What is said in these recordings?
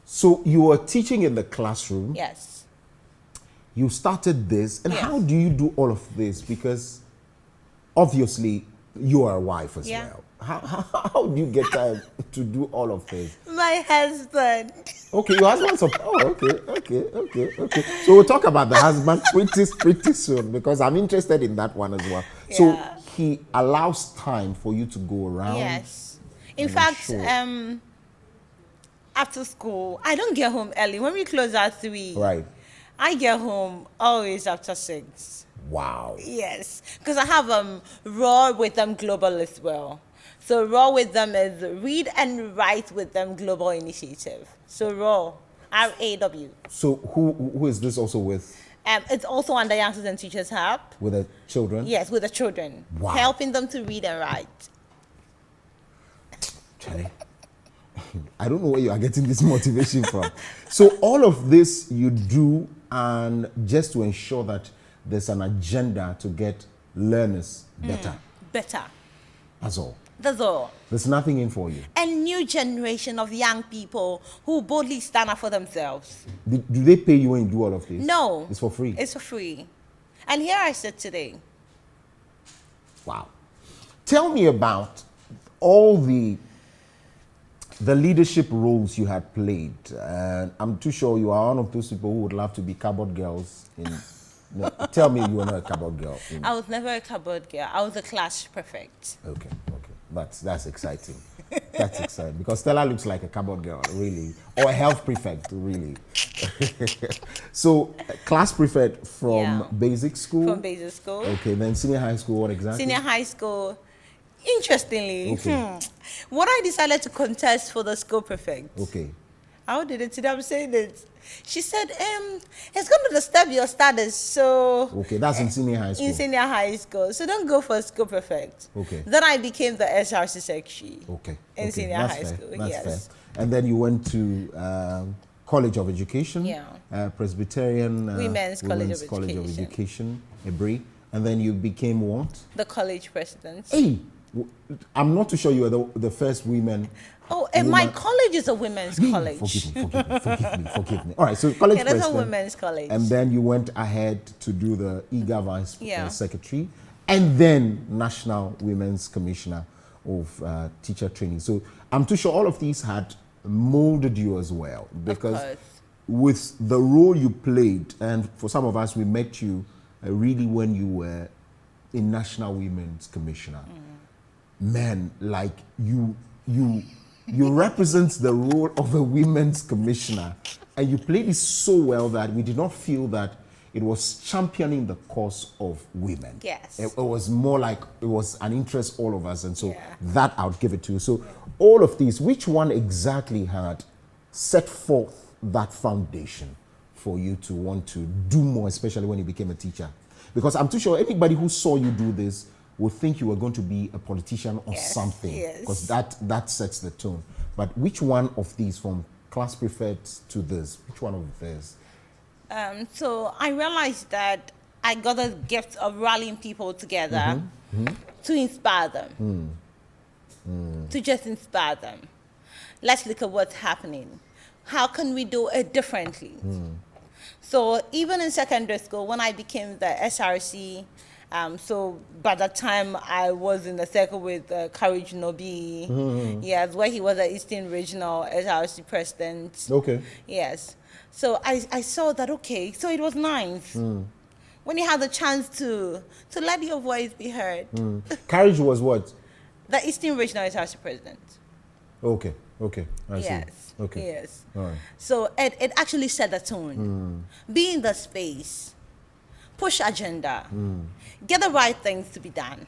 So you were teaching in the classroom. Yes. You started this. And Yes. how do you do all of this? Because obviously you are a wife as Yeah. well. How do you get time to do all of this? My husband. Okay, your husband's up. Oh, okay. So we'll talk about the husband pretty soon because I'm interested in that one as well. So Yeah. he allows time for you to go around. Yes. In and fact, ensure- after school, I don't get home early. When we close at 3, Right. I get home always after 6. Wow. Yes, because I have Raw with them Global as well. So Raw with them is Read and Write with them Global Initiative. So Raw, RAW. So who is this also with? It's also under Youngsters and Teachers Hub. With the children? Yes, with the children. Wow. Helping them to read and write. Charlie, I don't know where you are getting this motivation from. So all of this you do and just to ensure that there's an agenda to get learners better. Better. That's all. That's all. There's nothing in for you. A new generation of young people who boldly stand up for themselves. Do they pay you when you do all of this? No. It's for free? It's for free. And here I sit today. Wow. Tell me about all the leadership roles you had played. I'm too sure you are one of those people who would love to be cupboard girls. No, tell me you were not a cupboard girl. I was never a cupboard girl. I was a class prefect. Okay. That's exciting. That's exciting because Stella looks like a cupboard girl, really, or a health prefect, really. So, class prefect from basic school. From basic school. Okay, then senior high school. What exactly? Senior high school. Interestingly, Okay. what I decided to contest for the school prefect. Okay. How did it today? I'm saying it. She said, it's going to disturb your studies. So. Okay, that's in senior high school. In senior high school. So don't go for school prefect. Okay. Then I became the SRC secretary. Okay. In senior That's high fair. school. That's Yes. fair. And then you went to College of Education. Yeah. Presbyterian Women's College of Education, Ebri. And then you became what? The college president. Hey, I'm not too sure you were the first women. Oh, and my college is a women's college. Forgive me. All right, so college that's president. a women's college. And then you went ahead to do the EGA Vice Secretary, and then National Women's Commissioner of Teacher Training. So I'm too sure all of these had molded you as well, because with the role you played, and for some of us, we met you really when you were in National Women's Commissioner. Man, like you represent the role of a women's commissioner, and you played it so well that we did not feel that it was championing the cause of women. Yes. It was more like it was an interest all of us, and so that I would give it to you. So all of these, which one exactly had set forth that foundation for you to want to do more, especially when you became a teacher? Because I'm too sure anybody who saw you do this would think you were going to be a politician or something, because that sets the tone. But which one of these, from class prefect to this, which one of this? So I realized that I got a gift of rallying people together to inspire them, to just inspire them. Let's look at what's happening. How can we do it differently? So even in secondary school, when I became the SRC, so by the time I was in the circle with Courage Nobi, yes, where he was the Eastern Regional SRC president. Okay. Yes. So I saw that, okay, so it was nice. When you had the chance to let your voice be heard. Courage was what? The Eastern Regional SRC president. Okay. I see. Okay. Yes. All right. So it actually set the tone. Be in the space. Push agenda. Get the right things to be done.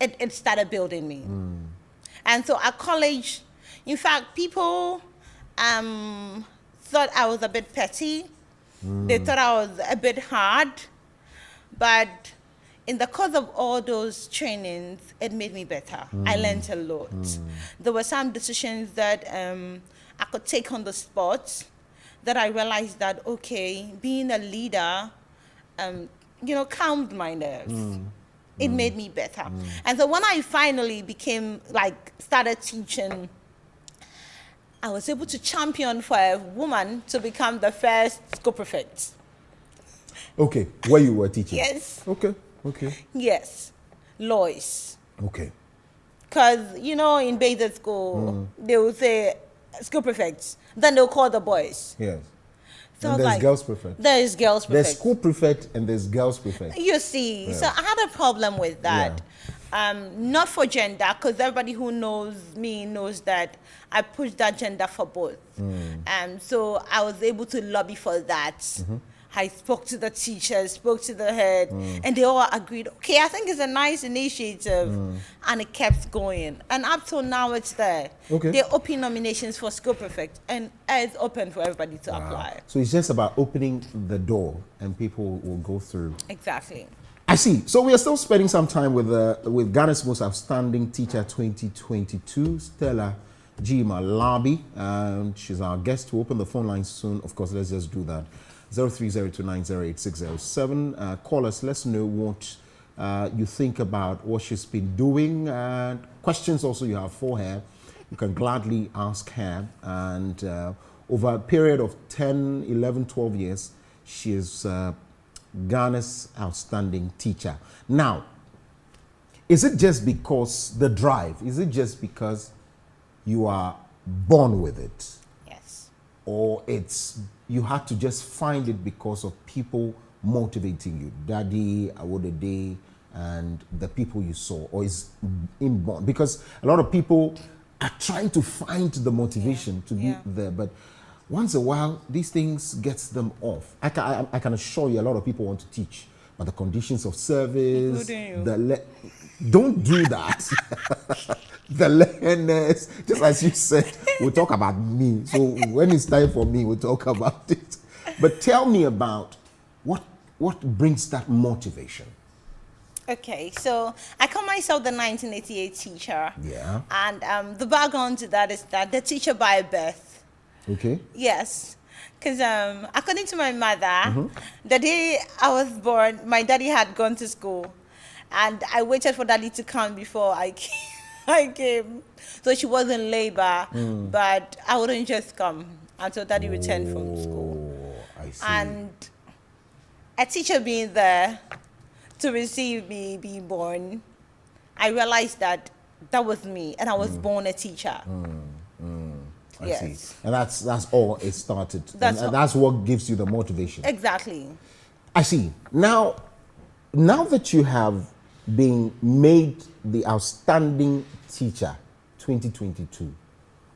It started building me. And so at college, in fact, people thought I was a bit petty. They thought I was a bit hard. But in the course of all those trainings, it made me better. I learned a lot. There were some decisions that I could take on the spot that I realized that, okay, being a leader, calmed my nerves. It made me better. And so when I finally started teaching, I was able to champion for a woman to become the first school prefect. Okay, where you were teaching? Yes. Okay. Yes, Lois. Okay. Because, in basic school, they will say school prefects. Then they'll call the boys. Yes. So and there's girls prefect. There is girls prefect. There's school prefect and there's girls prefect. You see, so I had a problem with that. Not for gender, because everybody who knows me knows that I push that gender for both. So I was able to lobby for that. I spoke to the teachers, spoke to the head, and they all agreed, okay, I think it's a nice initiative. And it kept going. And up till now, it's there. Okay. They open nominations for school prefect, and it's open for everybody to apply. So it's just about opening the door, and people will go through. Exactly. I see. So we are still spending some time with Ghana's most outstanding teacher 2022, Stella G. Malabi. She's our guest. We'll open the phone line soon. Of course, let's just do that. 0302908607. Call us. Let's know what you think about what she's been doing. Questions also you have for her, you can gladly ask her. And over a period of 10, 11, 12 years, she is Ghana's outstanding teacher. Now, is it just because the drive? Is it just because you are born with it? Yes. Or you had to just find it because of people motivating you, Daddy, Awodede, and the people you saw, or is inborn? Because a lot of people are trying to find the motivation to be there, but once in a while, these things gets them off. I can assure you a lot of people want to teach, but the conditions of service, don't do that. The learners, just as you said, we'll talk about me. So when it's time for me, we'll talk about it. But tell me about what brings that motivation. Okay, so I call myself the 1988 teacher. Yeah. And the background to that is that the teacher by birth. Okay. Yes. Because according to my mother, the day I was born, my daddy had gone to school. And I waited for daddy to come before I came. So she was in labor, but I wouldn't just come until daddy returned from school. I see. And a teacher being there to receive me being born, I realized that was me, and I was born a teacher. I see. And that's all it started. That's what gives you the motivation. Exactly. I see. Now that you have been made the outstanding teacher 2022,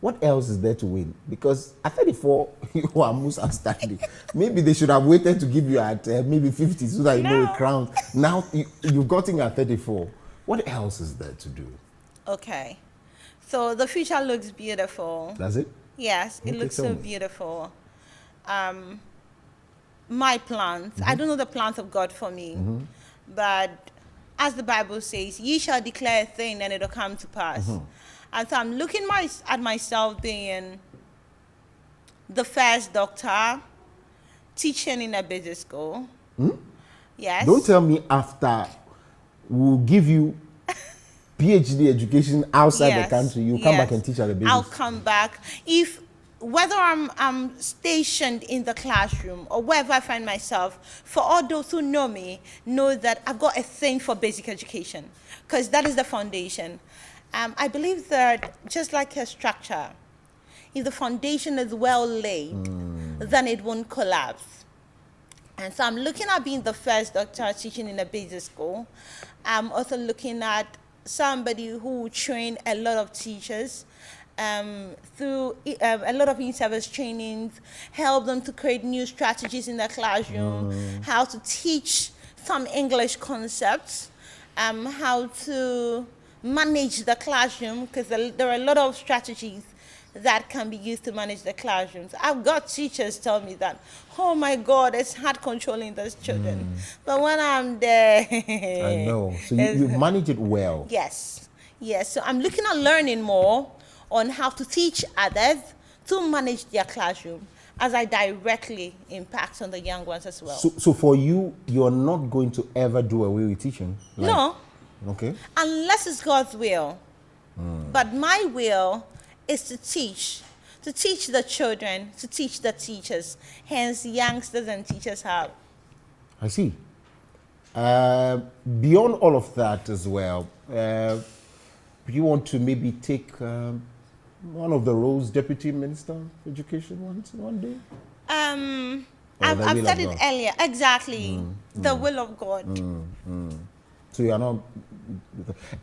what else is there to win? Because at 34, you are most outstanding. Maybe they should have waited to give you at maybe 50 so that you know a crown. Now you've gotten at 34. What else is there to do? Okay. So the future looks beautiful. Does it? Yes, it looks so beautiful. My plans, I don't know the plans of God for me, but as the Bible says, ye shall declare a thing and it'll come to pass. And so I'm looking at myself being the first doctor, teaching in a business school. Yes. Don't tell me after we'll give you PhD education outside the country, you come back and teach at the business. I'll come back. Whether I'm stationed in the classroom or wherever I find myself, for all those who know me, know that I've got a thing for basic education, because that is the foundation. I believe that just like a structure, if the foundation is well laid, then it won't collapse. And so I'm looking at being the first doctor teaching in a business school. I'm also looking at somebody who will train a lot of teachers through a lot of in-service trainings, help them to create new strategies in the classroom, how to teach some English concepts, how to manage the classroom, because there are a lot of strategies that can be used to manage the classrooms. I've got teachers tell me that, oh my God, it's hard controlling those children. But when I'm there... I know. So you manage it well. Yes. Yes. So I'm looking at learning more on how to teach others to manage their classroom, as I directly impact on the young ones as well. So for you, you're not going to ever do away with teaching? No. Okay. Unless it's God's will. But my will is to teach to teach the children, to teach the teachers. Hence, youngsters and teachers have. I see. Beyond all of that as well, do you want to maybe take one of the roles, Deputy Minister of Education, one day? I've said it earlier. Exactly. The will of God. So you are not.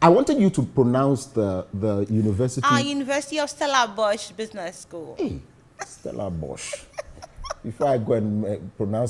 I wanted you to pronounce the university. University of Stella Bosch Business School. Hey, Stella Bosch. Before I go and pronounce